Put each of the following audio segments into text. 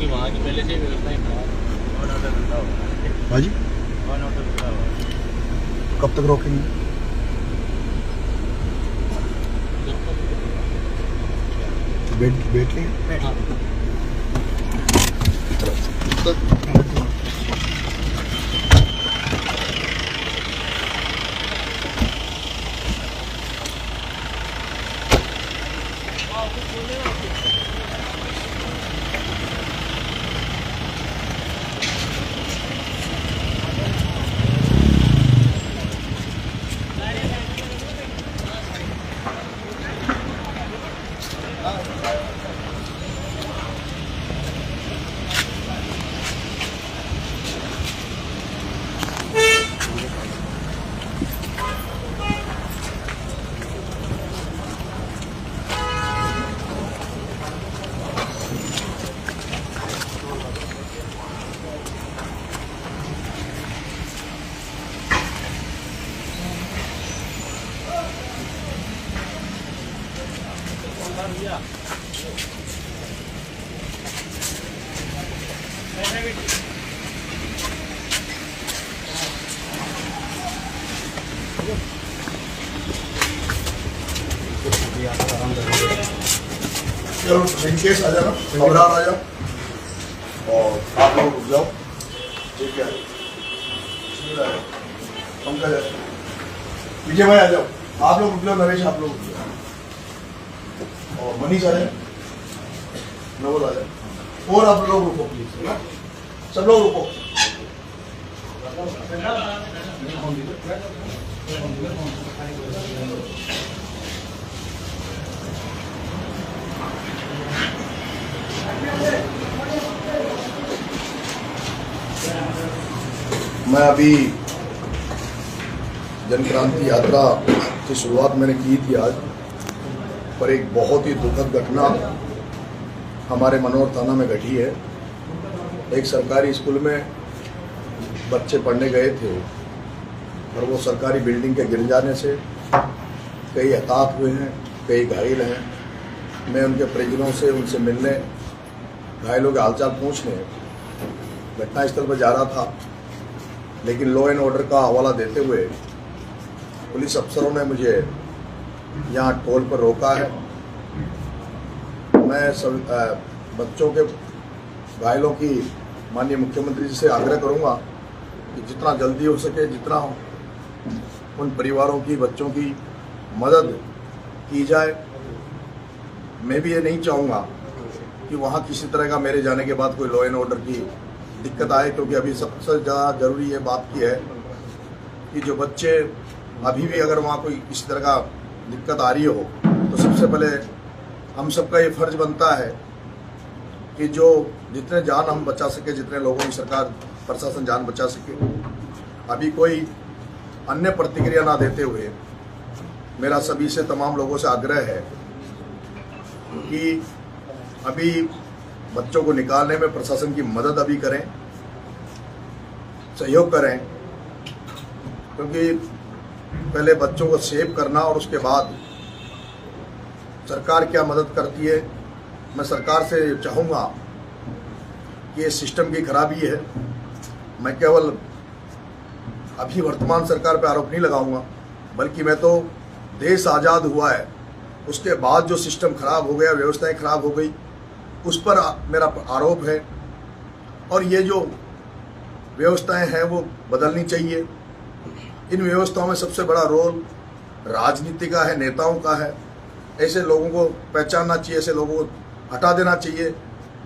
की वहाँ की पहले से व्यवस्थाएं हाँ जी, कब तक रोकेंगे? बैठ लेंगे। चलो रिंकेश आ जाना, अबरार आ जाओ और आप लोग रुक जाओ। ठीक है, पंकज विजय भाई आ जाओ, आप लोग रुक जाओ। नरेश आप लोग रुक जाओ और मनीष आ जाए, नवल आ जाए और आप लोग रुको प्लीज, है ना? सब लोग रुको। मैं अभी जन क्रांति यात्रा की शुरुआत मैंने की थी आज, पर एक बहुत ही दुखद घटना हमारे मनोहर थाना में घटी है। एक सरकारी स्कूल में बच्चे पढ़ने गए थे और वो सरकारी बिल्डिंग के गिर जाने से कई हताहत हुए हैं, कई घायल हैं। मैं उनके परिजनों से उनसे मिलने, घायलों के हालचाल पूछने घटनास्थल पर जा रहा था, लेकिन लॉ एंड ऑर्डर का हवाला देते हुए पुलिस अफसरों ने मुझे यहाँ टोल पर रोका है। मैं सब बच्चों के घायलों की माननीय मुख्यमंत्री जी से आग्रह करूँगा कि जितना जल्दी हो सके, जितना उन परिवारों की, बच्चों की मदद की जाए। मैं भी ये नहीं चाहूँगा कि वहाँ किसी तरह का मेरे जाने के बाद कोई लॉ एंड ऑर्डर की दिक्कत आए, क्योंकि अभी सबसे ज़्यादा जरूरी ये बात की है कि जो बच्चे अभी भी अगर वहाँ कोई किसी तरह का दिक्कत आ रही हो, तो सबसे पहले हम सबका ये फर्ज बनता है कि जो जितने जान हम बचा सके, जितने लोगों की सरकार प्रशासन जान बचा सके। अभी कोई अन्य प्रतिक्रिया ना देते हुए मेरा सभी से, तमाम लोगों से आग्रह है कि अभी बच्चों को निकालने में प्रशासन की मदद अभी करें, सहयोग करें, क्योंकि पहले बच्चों को सेव करना और उसके बाद सरकार क्या मदद करती है। मैं सरकार से चाहूँगा कि ये सिस्टम की खराबी है। मैं केवल अभी वर्तमान सरकार पर आरोप नहीं लगाऊंगा, बल्कि मैं तो देश आज़ाद हुआ है उसके बाद जो सिस्टम खराब हो गया, व्यवस्थाएं खराब हो गई, उस पर मेरा आरोप है। और ये जो व्यवस्थाएं हैं वो बदलनी चाहिए। इन व्यवस्थाओं में सबसे बड़ा रोल राजनीति का है, नेताओं का है। ऐसे लोगों को पहचानना चाहिए, ऐसे लोगों को हटा देना चाहिए।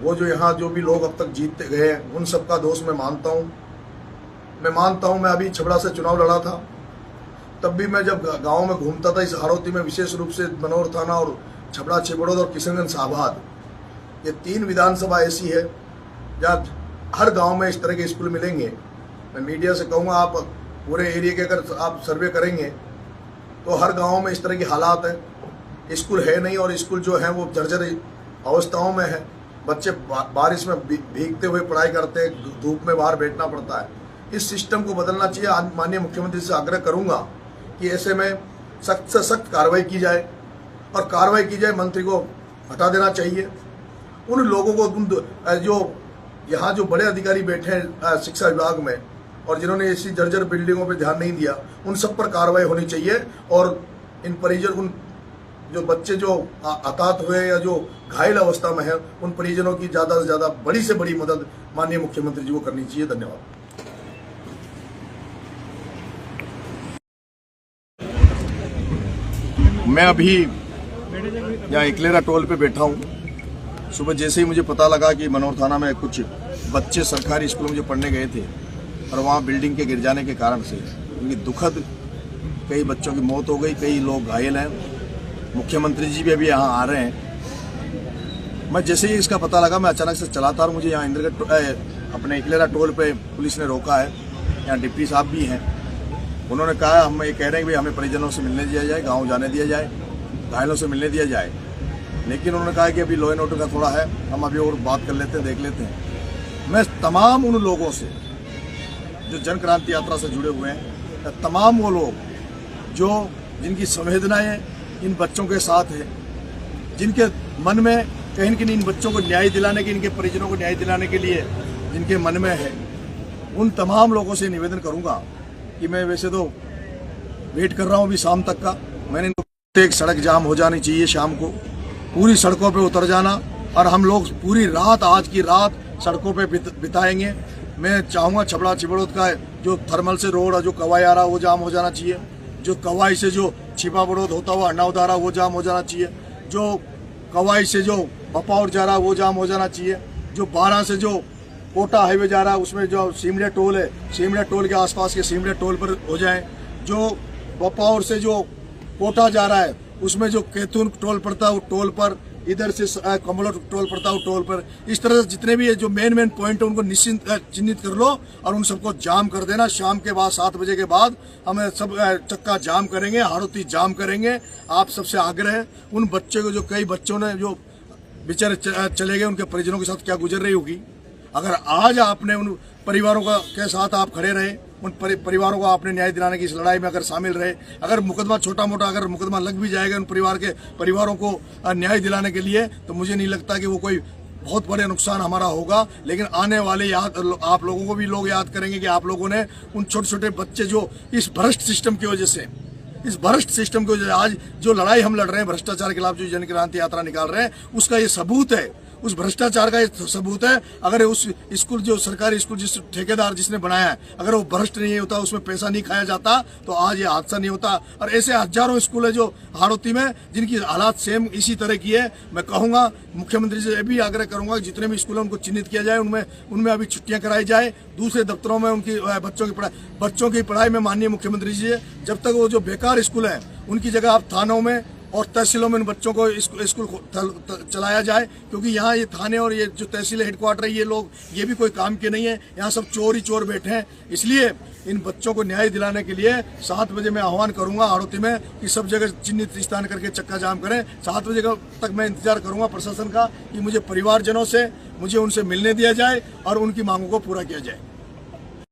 वो जो यहाँ जो भी लोग अब तक जीतते गए हैं, उन सबका दोष मैं मानता हूँ। मैं अभी छबड़ा से चुनाव लड़ा था, तब भी मैं जब गाँव में घूमता था, इस हाड़ौती में विशेष रूप से मनोहर थाना और छबड़ा, छिबड़ौद और किशनगंज शाहबाद, ये 3 विधानसभा ऐसी है जहाँ हर गांव में इस तरह के स्कूल मिलेंगे। मैं मीडिया से कहूँगा, आप पूरे एरिया के अगर आप सर्वे करेंगे तो हर गांव में इस तरह की हालात है। स्कूल है नहीं, और स्कूल जो है वो जर्जर अवस्थाओं में है। बच्चे बारिश में भीगते हुए पढ़ाई करते हैं, धूप में बाहर बैठना पड़ता है। इस सिस्टम को बदलना चाहिए। आज माननीय मुख्यमंत्री से आग्रह करूँगा कि ऐसे में सख्त से सख्त कार्रवाई की जाए, और कार्रवाई की जाए, मंत्री को हटा देना चाहिए। उन लोगों को जो यहाँ जो बड़े अधिकारी बैठे हैं शिक्षा विभाग में और जिन्होंने ऐसी जर्जर बिल्डिंगों पे ध्यान नहीं दिया, उन सब पर कार्रवाई होनी चाहिए। और इन परिजन उन जो बच्चे जो हताहत हुए या जो घायल अवस्था में है, उन परिजनों की ज़्यादा से ज़्यादा बड़ी से बड़ी मदद माननीय मुख्यमंत्री जी को करनी चाहिए। धन्यवाद। मैं अभी यहाँ इकलेरा टोल पे बैठा हूँ। सुबह जैसे ही मुझे पता लगा कि मनोर थाना में कुछ बच्चे सरकारी स्कूल में जो पढ़ने गए थे और वहाँ बिल्डिंग के गिर जाने के कारण से उनकी दुखद कई बच्चों की मौत हो गई, कई लोग घायल हैं। मुख्यमंत्री जी भी अभी यहाँ आ रहे हैं। मैं जैसे ही इसका पता लगा, मैं अचानक से चला था और मुझे यहाँ इंद्रगढ़ अपने इकलेरा टोल पे पुलिस ने रोका है। यहाँ डिप्टी साहब भी हैं। उन्होंने कहा, हम ये कह रहे हैं कि भाई हमें परिजनों से मिलने दिया जाए, गांव जाने दिया जाए, घायलों से मिलने दिया जाए। लेकिन उन्होंने कहा कि अभी लॉ एंड ऑर्डर का थोड़ा है, हम अभी और बात कर लेते हैं, देख लेते हैं। मैं तमाम उन लोगों से जो जन क्रांति यात्रा से जुड़े हुए हैं, तमाम वो लोग जो जिनकी संवेदनाएं इन बच्चों के साथ है, जिनके मन में कहीं न कहीं इन बच्चों को न्याय दिलाने के, इनके परिजनों को न्याय दिलाने के लिए जिनके मन में है, उन तमाम लोगों से निवेदन करूंगा कि मैं वैसे तो वेट कर रहा हूं अभी शाम तक का। मैंने एक सड़क जाम हो जानी चाहिए, शाम को पूरी सड़कों पे उतर जाना और हम लोग पूरी रात, आज की रात सड़कों पे बिताएंगे। मैं चाहूँगा छपड़ा चिबड़ौद का जो थर्मल से रोड है, जो कवाई आ रहा, वो जाम हो जाना चाहिए। जो कवाई से जो छिपा बड़ौद होता हुआ अन्नाउद आ रहा, वो जाम हो जाना चाहिए। जो कवाई से जो बपाउर जा रहा, वो जाम हो जाना चाहिए। जो 12 से जो कोटा हाईवे जा रहा है, उसमें जो सीमड़े टोल है, सीमड़े टोल के आसपास के सीमड़े टोल पर हो जाए। जो बपाउर से जो कोटा जा रहा है, उसमें जो कैथून टोल पड़ता है, वो टोल पर, इधर से कमलोट टोल पड़ता है, टोल पर। इस तरह से जितने भी जो मेन पॉइंट है, उनको चिन्हित कर लो और उन सबको जाम कर देना। शाम के बाद 7 बजे के बाद हम सब चक्का जाम करेंगे, हाड़ोती जाम करेंगे। आप सबसे आग्रह है, उन बच्चे को, जो कई बच्चों ने जो बेचारे चले गए, उनके परिजनों के साथ क्या गुजर रही होगी। अगर आज आपने उन परिवारों के साथ आप खड़े रहे, उन परिवारों को आपने न्याय दिलाने की इस लड़ाई में अगर शामिल रहे, अगर मुकदमा छोटा मोटा अगर मुकदमा लग भी जाएगा उन परिवारों को न्याय दिलाने के लिए, तो मुझे नहीं लगता कि वो कोई बहुत बड़े नुकसान हमारा होगा। लेकिन आने वाले आप लोगों को भी लोग याद करेंगे कि आप लोगों ने उन छोटे छोटे बच्चे जो इस भ्रष्ट सिस्टम की वजह से, इस भ्रष्ट सिस्टम की वजह से आज जो लड़ाई हम लड़ रहे हैं, भ्रष्टाचार के खिलाफ जो जन क्रांति यात्रा निकाल रहे हैं, उसका ये सबूत है, उस भ्रष्टाचार का ये सबूत है। अगर उस स्कूल, जो सरकारी स्कूल जिस ठेकेदार जिसने बनाया है, अगर वो भ्रष्ट नहीं होता, उसमें पैसा नहीं खाया जाता, तो आज ये हादसा नहीं होता। और ऐसे हजारों स्कूल है जो हाड़ौती में, जिनकी हालात सेम इसी तरह की है। मैं कहूंगा, मुख्यमंत्री से भी आग्रह करूंगा कि जितने भी स्कूल है उनको चिन्हित किया जाए, उनमें अभी छुट्टियां कराई जाए, दूसरे दफ्तरों में उनकी बच्चों की पढ़ाई में माननीय मुख्यमंत्री जी, जब तक वो जो बेकार स्कूल है उनकी जगह आप थानों में और तहसीलों में इन बच्चों को स्कूल चलाया जाए। क्योंकि यहाँ ये थाने और ये जो तहसील हेडक्वार्टर है, ये लोग ये भी कोई काम के नहीं है, यहाँ सब चोर ही चोर बैठे हैं। इसलिए इन बच्चों को न्याय दिलाने के लिए 7 बजे मैं आह्वान करूंगा हाड़ौती में कि सब जगह चिन्हित स्थान करके चक्का जाम करें। 7 बजे तक मैं इंतजार करूंगा प्रशासन का कि मुझे परिवारजनों से, मुझे उनसे मिलने दिया जाए और उनकी मांगों को पूरा किया जाए।